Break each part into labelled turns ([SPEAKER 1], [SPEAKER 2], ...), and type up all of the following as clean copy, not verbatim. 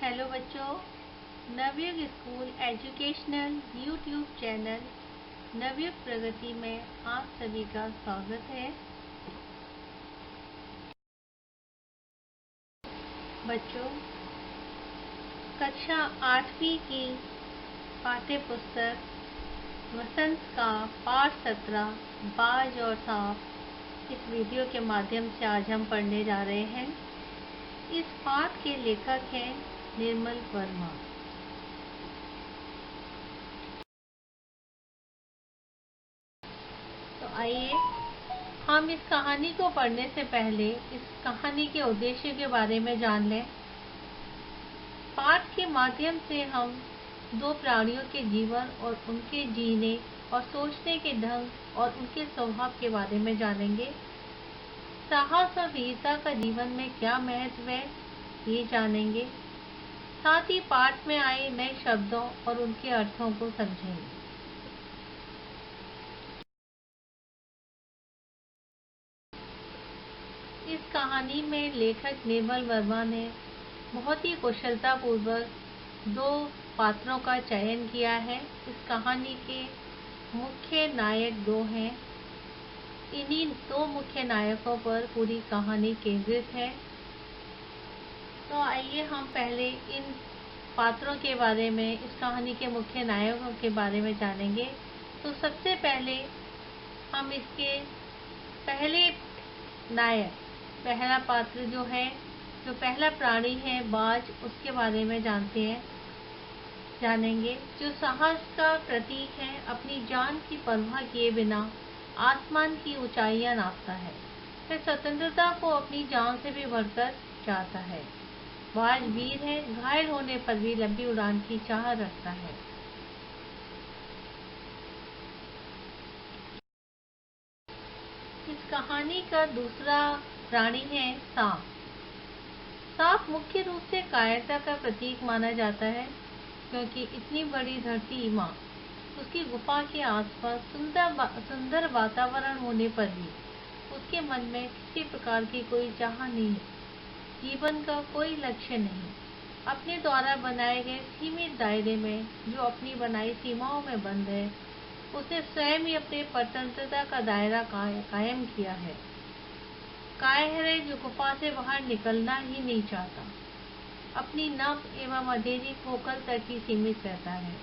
[SPEAKER 1] Hello बच्चों, Navyug school educational YouTube channel Navyug प्रगति में आप सभी का स्वागत है। बच्चों, कक्षा 8वीं की पाठ्य पुस्तक वसंत का पाठ 17 बाज और सांप इस वीडियो के माध्यम से आज हम पढ़ने जा रहे हैं। इस पाठ के लेखक हैं निर्मल वर्मा। तो आइए हम इस कहानी को पढ़ने से पहले इस कहानी के उद्देश्य के बारे में जान लें। पाठ के माध्यम से हम दो प्राणियों के जीवन और उनके जीने और सोचने के ढंग और उनके स्वभाव के बारे में जानेंगे। साहस और वीरता का जीवन में क्या महत्व है ये जानेंगे। साथ ही पाठ में आए नए शब्दों और उनके अर्थों को समझेंगे। इस कहानी में लेखक निर्मल वर्मा ने बहुत ही कुशलतापूर्वक दो पात्रों का चयन किया है। इस कहानी के मुख्य नायक दो हैं। इन्हीं दो मुख्य नायकों पर पूरी कहानी केंद्रित है। तो आइए हम पहले इन पात्रों के बारे में, इस कहानी के मुख्य नायकों के बारे में जानेंगे। तो सबसे पहले हम इसके पहले नायक, पहला पात्र जो पहला प्राणी है बाज, उसके बारे में जानेंगे। जो साहस का प्रतीक है, अपनी जान की परवाह किए बिना आसमान की ऊंचाइयां नापता है। वह स्वतंत्रता को अपनी जान से भी बढ़कर चाहता है। बाज वीर है, घायल होने पर भी लंबी उड़ान की चाह रखता है। इस कहानी का दूसरा प्राणी है सांप। सांप मुख्य रूप से कायरता का प्रतीक माना जाता है, क्योंकि इतनी बड़ी धरती माँ, उसकी गुफा के आसपास सुंदर वातावरण होने पर भी उसके मन में किसी प्रकार की कोई चाह नहीं है। जीवन का कोई लक्ष्य नहीं। अपने द्वारा बनाए गए सीमित दायरे में, जो अपनी बनाई सीमाओं में बंद है, उसने स्वयं ही अपने स्वतंत्रता का दायरा कायम किया है। कायर है जो गुफा से बाहर निकलना ही नहीं चाहता, अपनी नव एवं अंधेरी खोखल तक ही सीमित रहता है।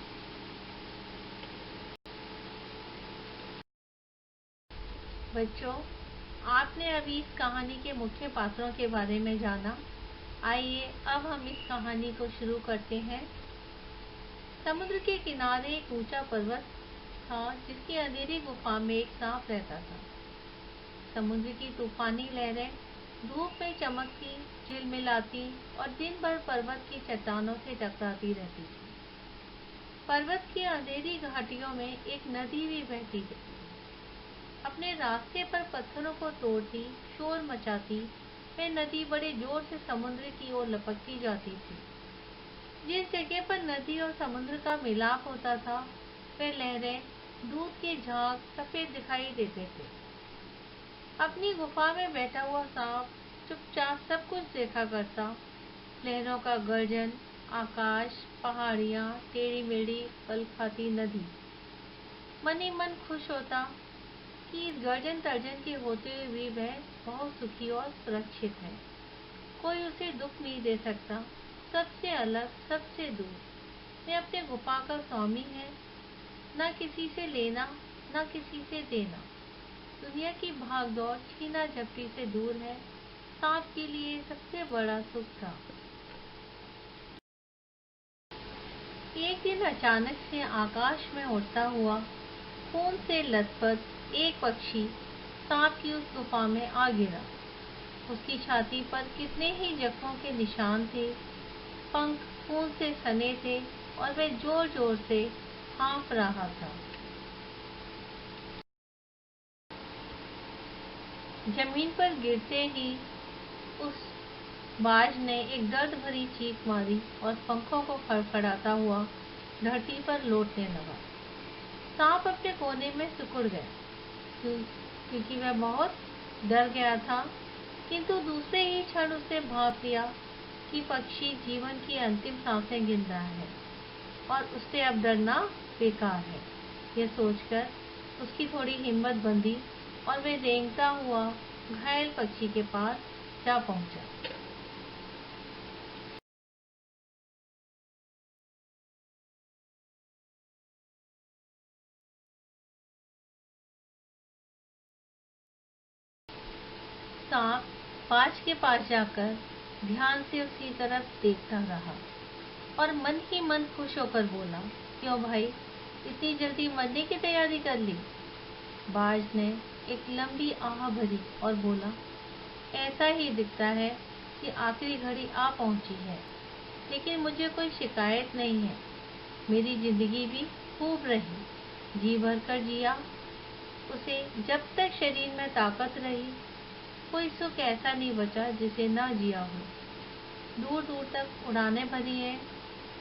[SPEAKER 1] बच्चों, आपने अभी इस कहानी के मुख्य पात्रों के बारे में जाना। आइए अब हम इस कहानी को शुरू करते हैं। समुद्र के किनारे एक ऊंचा पर्वत था, जिसकी अंधेरी गुफा में एक सांप रहता था। समुद्र की तूफानी लहरें धूप में चमकती, झिलमिलाती और दिन भर पर्वत की चट्टानों से टकराती रहती थी। पर्वत की अंधेरी घाटियों में एक नदी भी बहती थी। अपने रास्ते पर पत्थरों को तोड़ती, शोर मचाती, वह नदी बड़े जोर से समुद्र की ओर लपकती जाती थी। जिस जगह पर नदी और समुद्र का मिलाप होता था, वह लहरें, दूध के झाग सफेद दिखाई देते थे। अपनी गुफा में बैठा हुआ सांप चुपचाप सब कुछ देखा करता। लहरों का गर्जन, आकाश, पहाड़ियां, टेढ़ी मेढ़ी पल खाती नदी। मन ही मन खुश होता कि इस गर्जन तर्जन के होते हुए भी वह बहुत सुखी और सुरक्षित है। कोई उसे दुख नहीं दे सकता। सबसे अलग, सबसे दूर, वह अपने गुफा का स्वामी है। न किसी से लेना, न किसी से देना। दुनिया की भागदौड़, छीना झपटी से दूर है। सांप के लिए सबसे बड़ा सुख था। एक दिन अचानक से आकाश में उड़ता हुआ, खून से लथपथ एक पक्षी सांप की उस गुफा में आ गिरा। उसकी छाती पर कितने ही जख्मों के निशान थे। पंख खून से सने थे और वह जोर जोर से हाँफ रहा था। जमीन पर गिरते ही उस बाज ने एक दर्द भरी चीख मारी और पंखों को फड़फड़ाता हुआ धरती पर लौटने लगा। सांप अपने कोने में सिकुड़ गया, क्योंकि वह बहुत डर गया था। किंतु दूसरे ही क्षण उसने भांप लिया कि पक्षी जीवन की अंतिम सांसें गिन रहा है और उससे अब डरना बेकार है। यह सोचकर उसकी थोड़ी हिम्मत बंधी और वह रेंगता हुआ घायल पक्षी के पास जा पहुंचा। सांप बाज के पास जाकर ध्यान से उसकी तरफ देखता रहा और मन ही मन खुश होकर बोला, क्यों भाई, इतनी जल्दी मरने की तैयारी कर ली? बाज ने एक लंबी आह भरी और बोला, ऐसा ही दिखता है कि आखिरी घड़ी आ पहुंची है, लेकिन मुझे कोई शिकायत नहीं है। मेरी जिंदगी भी खूब रही, जी भर कर जिया। उसे जब तक शरीर में ताकत रही, कोई सुख ऐसा नहीं बचा जिसे ना जिया हो। दूर दूर तक उड़ानें भरी हैं,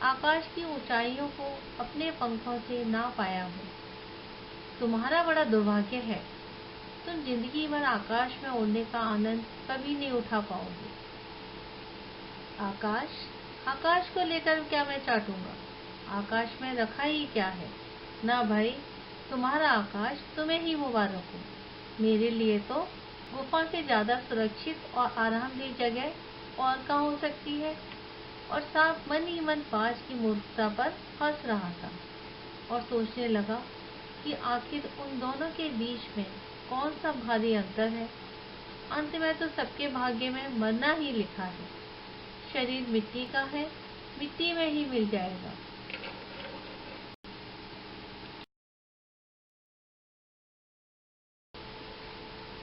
[SPEAKER 1] आकाश की ऊंचाइयों को अपने पंखों से ना पाया हो। तुम्हारा बड़ा दुर्भाग्य है, तुम जिंदगी भर आकाश में उड़ने का आनंद कभी नहीं उठा पाओगे। आकाश आकाश को लेकर क्या मैं चाटूंगा? आकाश में रखा ही क्या है? ना भाई, तुम्हारा आकाश तुम्हें ही मुबारक हो। मेरे लिए तो गुफा से ज्यादा सुरक्षित और आरामदेह जगह और कहाँ हो सकती है? और सांप मन ही मन बाज की मूर्खता पर हंस रहा था और सोचने लगा कि आखिर उन दोनों के बीच में कौन सा भारी अंतर है। अंत में तो सबके भाग्य में मरना ही लिखा है। शरीर मिट्टी का है, मिट्टी में ही मिल जाएगा।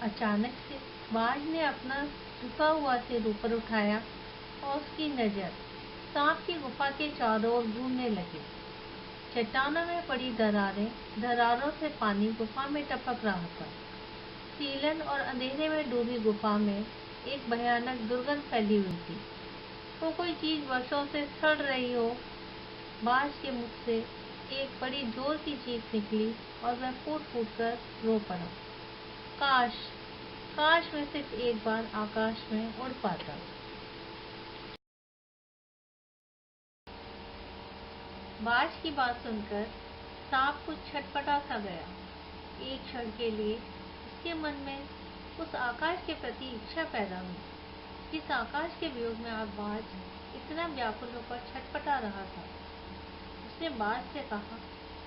[SPEAKER 1] अचानक से बाज ने अपना झुका हुआ सिर ऊपर उठाया और उसकी नजर सांप की गुफा के चारों ओर घूमने लगी। चट्टानों में पड़ी दरारें, दरारों से पानी गुफा में टपक रहा था। सीलन और अंधेरे में डूबी गुफा में एक भयानक दुर्गंध फैली हुई थी। वो कोई चीज वर्षों से सड़ रही हो। बाज के मुख से एक बड़ी जोर की चीख निकली और वह फूट फूट कर रो पड़ा। काश, काश मैं सिर्फ एक बार आकाश में उड़ पाता। बाज की बात सुनकर सांप कुछ छटपटा सा गया। एक क्षण के लिए उसके मन में उस आकाश के प्रति इच्छा पैदा हुई, जिस आकाश के वियोग में आज बाज इतना व्याकुल होकर छटपटा रहा था। उसने बाज से कहा,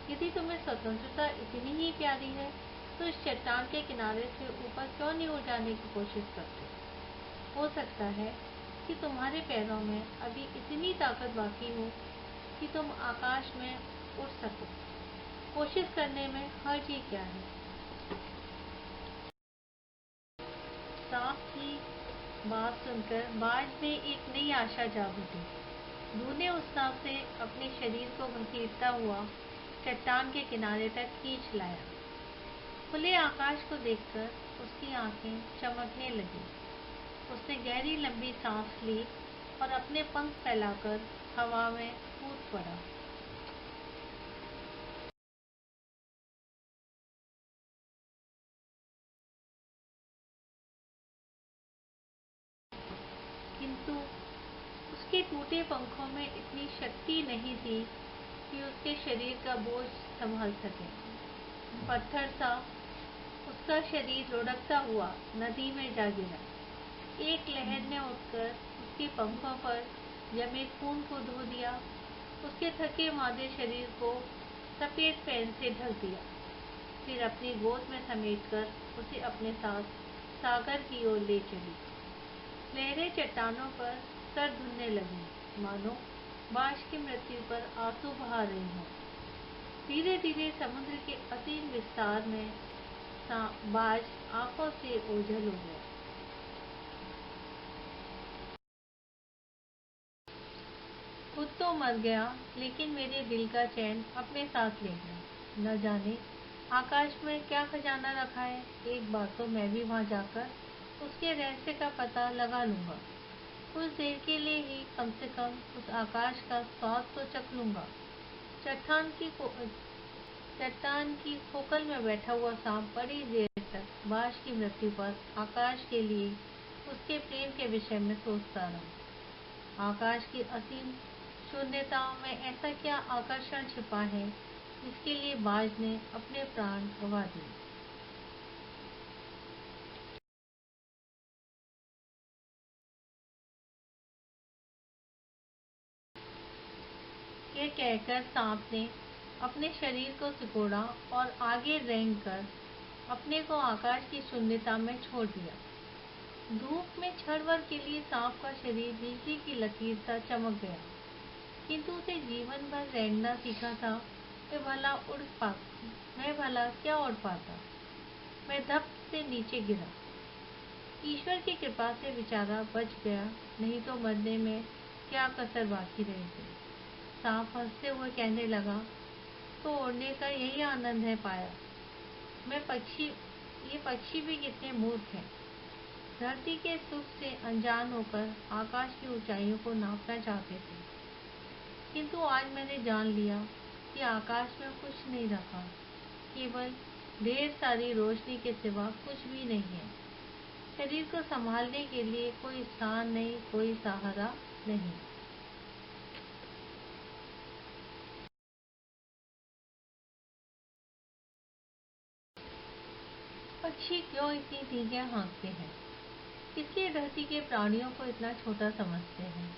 [SPEAKER 1] यदि तुम्हें स्वतंत्रता इतनी ही प्यारी है, तो इस चट्टान के किनारे से ऊपर क्यों नहीं उड़ जाने की कोशिश करते? हो सकता है कि तुम्हारे पैरों में अभी इतनी ताकत बाकी हो कि तुम आकाश में उड़ सको। कोशिश करने में हर्ज ही क्या है? सांप की बात सुनकर बाज में एक नई आशा जाग उठी। धूने उस सांप से अपने शरीर को घसीटता हुआ चट्टान के किनारे तक खींच लाया। खुले आकाश को देखकर उसकी आंखें चमकने लगी। उसने गहरी लंबी सांस ली और अपने पंख फैलाकर हवा में कूद पड़ा। किंतु उसके टूटे पंखों में इतनी शक्ति नहीं थी कि उसके शरीर का बोझ संभाल सके। पत्थर सा उसका शरीर लुढ़कता हुआ नदी में जा गिरा। एक लहर ने उठकर उसके पंखों पर जमे खून को धो दिया। उसके थके मादे शरीर को सफेद फैन से ढक दिया। फिर अपनी गोद में समेटकर उसे अपने साथ सागर की ओर ले चली। लहरें चट्टानों पर सर धुनने लगी, मानो बाज की मृत्यु पर आंसू बहा रही हों। धीरे धीरे समुद्र के असीम विस्तार में बाज आंखों से ओझल हो गया। खुद तो मर गया, लेकिन मेरे दिल का चैन अपने साथ ले गया। न जाने आकाश में क्या खजाना रखा है। एक बार तो मैं भी वहां जाकर उसके रहस्य का पता लगा लूंगा। कुछ देर के लिए ही कम से कम उस आकाश का स्वाद तो चख लूंगा। चट्टान की चट्टान की खोखल में बैठा हुआ सांप बड़ी देर तक बाज की मृत्यु पर आकाश के लिए उसके प्रेम के विषय में सोचता रहा। आकाश की असीम शून्यता में ऐसा क्या आकर्षण छिपा है जिसके लिए बाज ने अपने प्राण गंवा दिए। यह कहकर सांप ने अपने शरीर को सिकोड़ा और आगे रेंग कर अपने को आकाश की शून्यता में छोड़ दिया। धूप में क्षण भर के लिए सांप का शरीर बिजली की लकीर सा चमक गया, किंतु उसे जीवन भर रेंगना सीखा था। मैं भला क्या उड़ पाता। मैं धप से नीचे गिरा। ईश्वर की कृपा से बेचारा बच गया, नहीं तो मरने में क्या कसर बाकी रह गई। सांप हंसते हुए कहने लगा, तो उड़ने का यही आनंद है पाया। ये पक्षी भी कितने मूर्ख हैं। धरती के सुख से अनजान होकर आकाश की ऊंचाइयों को नापना चाहते थे, किंतु आज मैंने जान लिया कि आकाश में कुछ नहीं रखा, केवल ढेर सारी रोशनी के सिवा कुछ भी नहीं है। शरीर को संभालने के लिए कोई स्थान नहीं, कोई सहारा नहीं। पक्षी क्यों इतनी धीरे हाँकते हैं? इसलिए धरती के प्राणियों को इतना छोटा समझते हैं।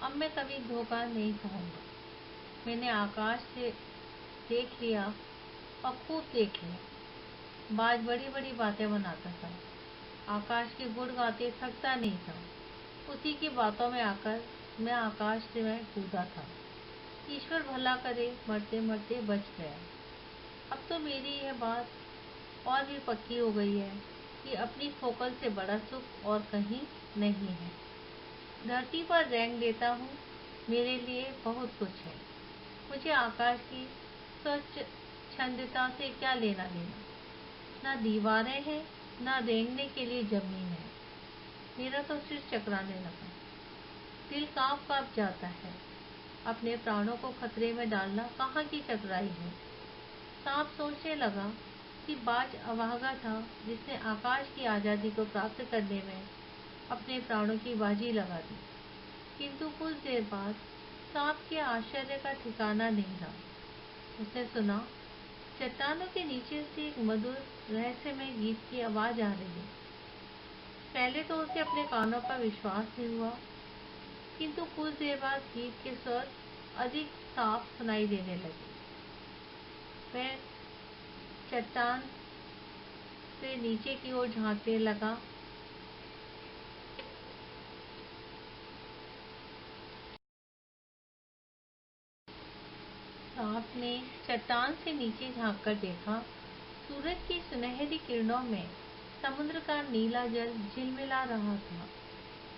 [SPEAKER 1] अब मैं कभी धोखा नहीं खाऊंगा। मैंने आकाश से देख लिया और खूब देख लिया। बाज बड़ी बड़ी बातें बनाता था, आकाश के गुण गाते थकता नहीं था। उसी की बातों में आकर मैं आकाश से मैं कूदा था। ईश्वर भला करे, मरते मरते बच गया। अब तो मेरी यह बात और भी पक्की हो गई है कि अपनी खोपल से बड़ा सुख और कहीं नहीं है। धरती पर रेंग लेता हूँ, मेरे लिए बहुत कुछ है। मुझे आकाश की स्वच्छंदता से क्या लेना देना। ना दीवारें हैं, ना रेंगने के लिए जमीन है। मेरा तो सिर चकराने लगा, दिल कांप कांप जाता है। अपने प्राणों को खतरे में डालना कहाँ की चतुराई है। सांप सोचने लगा कि बाज अभागा था, जिसने आकाश की आज़ादी को प्राप्त करने में अपने प्राणों की बाजी लगा दी। किंतु कुछ देर बाद सांप के आश्चर्य का ठिकाना नहीं रहा। उसने सुना, चट्टानों के नीचे से एक मधुर रहस्यमय गीत की आवाज आ रही है। पहले तो उसे अपने कानों पर विश्वास नहीं हुआ, किंतु कुछ देर बाद गीत के स्वर अधिक साफ सुनाई देने लगे। वह चट्टान से नीचे की ओर झांकने लगा। सांप ने चट्टान से नीचे झांककर देखा। सूरज की सुनहरी किरणों में समुद्र का नीला जल झिलमिला रहा था।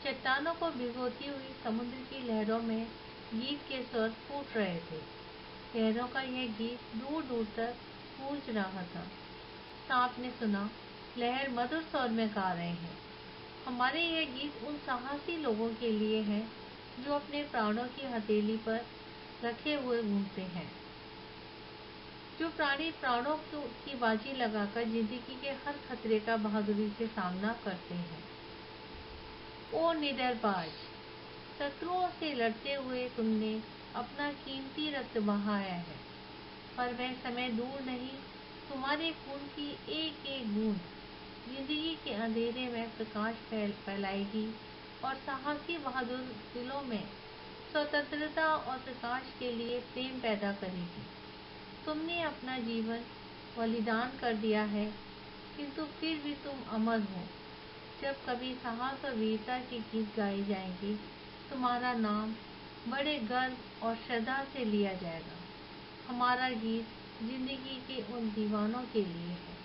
[SPEAKER 1] चट्टानों को भिगोती हुई समुद्र की लहरों में गीत के स्वर फूट रहे थे। लहरों का यह गीत दूर दूर तक गूंज रहा था। सांप ने सुना, लहर मधुर स्वर में गा रहे हैं, हमारे यह गीत उन साहसी लोगों के लिए है जो अपने प्राणों की हथेली पर रखे हुए घूमते हैं, जो प्राणों की बाजी लगाकर जिंदगी के हर खतरे का बहादुरी से सामना करते हैं। ओ निडर बाज, शत्रुओं से लड़ते हुए तुमने अपना कीमती रक्त बहाया है, पर वह समय दूर नहीं, तुम्हारे खून की एक एक बूंद जिंदगी के अंधेरे में प्रकाश फैलाएगी और साहसी बहादुर दिलों में स्वतंत्रता और प्रकाश के लिए प्रेम पैदा करेगी। तुमने अपना जीवन बलिदान कर दिया है, किंतु फिर भी तुम अमर हो। जब कभी साहस और वीरता के गीत गाए जाएंगे, तुम्हारा नाम बड़े गर्व और श्रद्धा से लिया जाएगा। हमारा गीत जिंदगी के उन दीवानों के लिए है